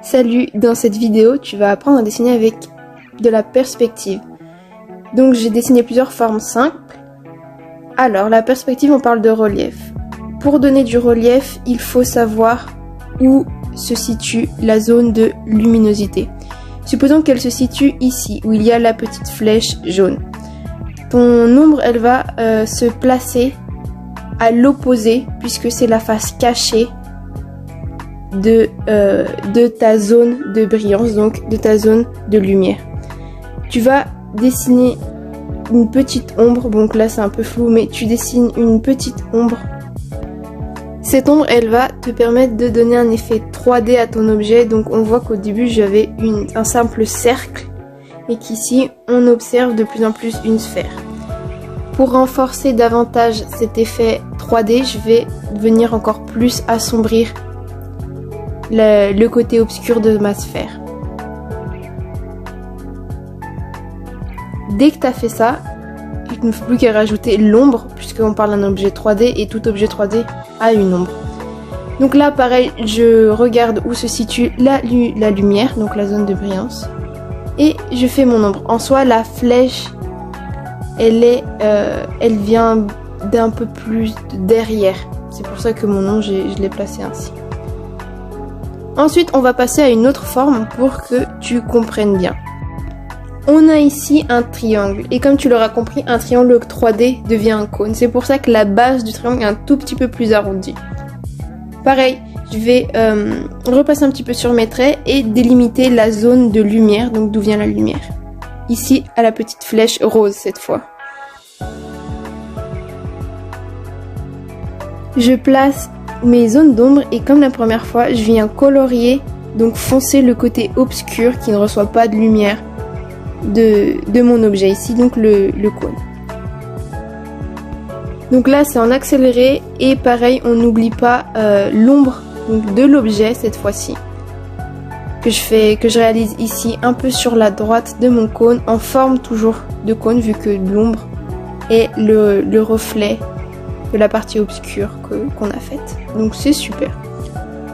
Salut, dans cette vidéo, tu vas apprendre à dessiner avec de la perspective. Donc j'ai dessiné plusieurs formes simples. Alors, la perspective, on parle de relief. Pour donner du relief, il faut savoir où se situe la zone de luminosité. Supposons qu'elle se situe ici, où il y a la petite flèche jaune. Ton ombre, elle va se placer à l'opposé, puisque c'est la face cachée de ta zone de brillance, donc de ta zone de lumière. Tu vas dessiner une petite ombre, donc là c'est un peu flou, mais tu dessines une petite ombre. Cette ombre, elle va te permettre de donner un effet 3D à ton objet. Donc on voit qu'au début j'avais un simple cercle et qu'ici on observe de plus en plus une sphère. Pour renforcer davantage cet effet 3D, je vais venir encore plus assombrir le côté obscur de ma sphère. Dès que tu as fait ça, il ne faut plus qu'à rajouter l'ombre, puisqu'on parle d'un objet 3D et tout objet 3D a une ombre. Donc là, pareil, je regarde où se situe la lumière, donc la zone de brillance, et je fais mon ombre. En soi, la flèche, elle vient d'un peu plus derrière. C'est pour ça que mon nom, je l'ai placé ainsi. Ensuite, on va passer à une autre forme pour que tu comprennes bien. On a ici un triangle, et comme tu l'auras compris, un triangle 3D devient un cône. C'est pour ça que la base du triangle est un tout petit peu plus arrondie. Pareil, je vais repasser un petit peu sur mes traits et délimiter la zone de lumière, donc d'où vient la lumière. Ici, à la petite flèche rose cette fois. Je place mes zones d'ombre et comme la première fois, je viens colorier, donc foncer le côté obscur qui ne reçoit pas de lumière de mon objet, ici donc le cône. Donc là c'est en accéléré et pareil on n'oublie pas l'ombre de l'objet cette fois-ci que je réalise ici un peu sur la droite de mon cône en forme toujours de cône vu que l'ombre est le reflet de la partie obscure qu'on a faite. Donc c'est super.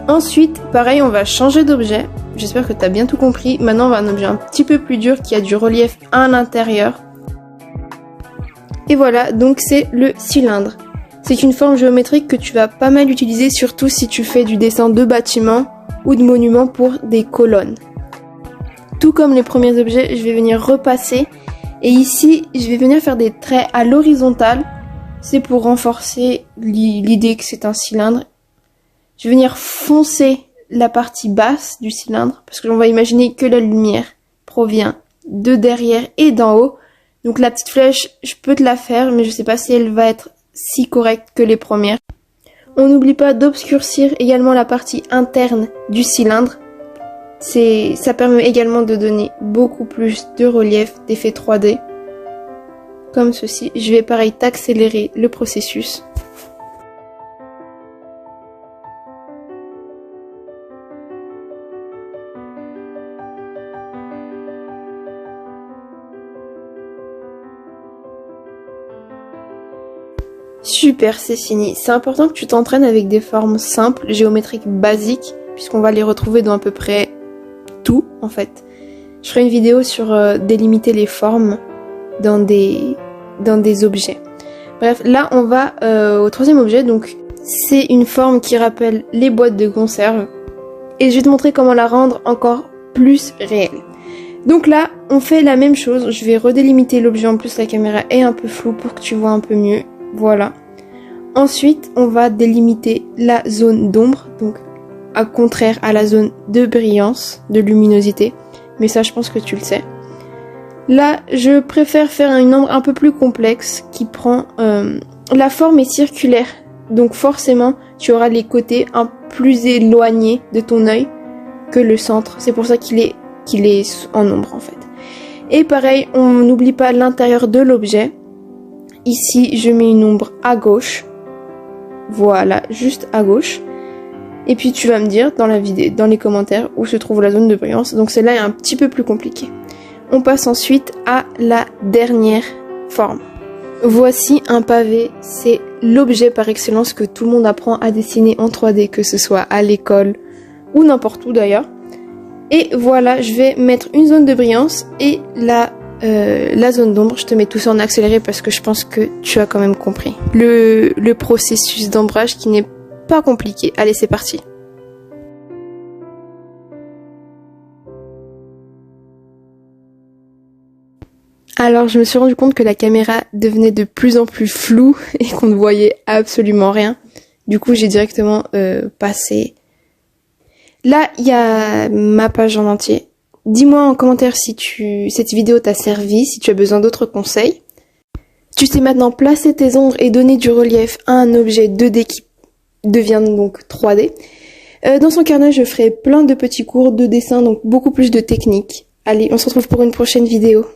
Ensuite pareil on va changer d'objet. J'espère que tu as bien tout compris. Maintenant, on va un objet un petit peu plus dur qui a du relief à l'intérieur. Et voilà, donc c'est le cylindre. C'est une forme géométrique que tu vas pas mal utiliser, surtout si tu fais du dessin de bâtiments ou de monuments pour des colonnes. Tout comme les premiers objets, je vais venir repasser. Et ici, je vais venir faire des traits à l'horizontale. C'est pour renforcer l'idée que c'est un cylindre. Je vais venir foncer la partie basse du cylindre, parce que on va imaginer que la lumière provient de derrière et d'en haut. Donc la petite flèche, je peux te la faire, mais je sais pas si elle va être si correcte que les premières. On n'oublie pas d'obscurcir également la partie interne du cylindre. Ça permet également de donner beaucoup plus de relief, d'effet 3D. Comme ceci. Je vais pareil t'accélérer le processus. Super, c'est fini. C'est important que tu t'entraînes avec des formes simples, géométriques basiques, puisqu'on va les retrouver dans à peu près tout, en fait. Je ferai une vidéo sur délimiter les formes dans des objets. Bref, là, on va au troisième objet. Donc, c'est une forme qui rappelle les boîtes de conserve. Et je vais te montrer comment la rendre encore plus réelle. Donc là, on fait la même chose. Je vais redélimiter l'objet. En plus, la caméra est un peu floue pour que tu vois un peu mieux. Voilà. Ensuite, on va délimiter la zone d'ombre, donc à contraire à la zone de brillance, de luminosité. Mais ça, je pense que tu le sais. Là, je préfère faire une ombre un peu plus complexe qui prend... la forme est circulaire, donc forcément, tu auras les côtés un plus éloignés de ton œil que le centre. C'est pour ça qu'il est en ombre, en fait. Et pareil, on n'oublie pas l'intérieur de l'objet. Ici, je mets une ombre à gauche. Voilà, juste à gauche. Et puis tu vas me dire dans la vidéo, dans les commentaires où se trouve la zone de brillance. Donc celle-là est un petit peu plus compliquée. On passe ensuite à la dernière forme. Voici un pavé. C'est l'objet par excellence que tout le monde apprend à dessiner en 3D, que ce soit à l'école ou n'importe où d'ailleurs. Et voilà, je vais mettre une zone de brillance et la zone d'ombre. Je te mets tout ça en accéléré parce que je pense que tu as quand même compris le processus d'ombrage qui n'est pas compliqué. Allez, c'est parti. Alors je me suis rendu compte que la caméra devenait de plus en plus floue et qu'on ne voyait absolument rien. Du coup j'ai directement passé. Là il y a ma page en entier. Dis-moi en commentaire si cette vidéo t'a servi, si tu as besoin d'autres conseils. Tu sais maintenant placer tes ombres et donner du relief à un objet 2D qui devient donc 3D. Dans son carnet je ferai plein de petits cours de dessin, donc beaucoup plus de techniques. Allez, on se retrouve pour une prochaine vidéo.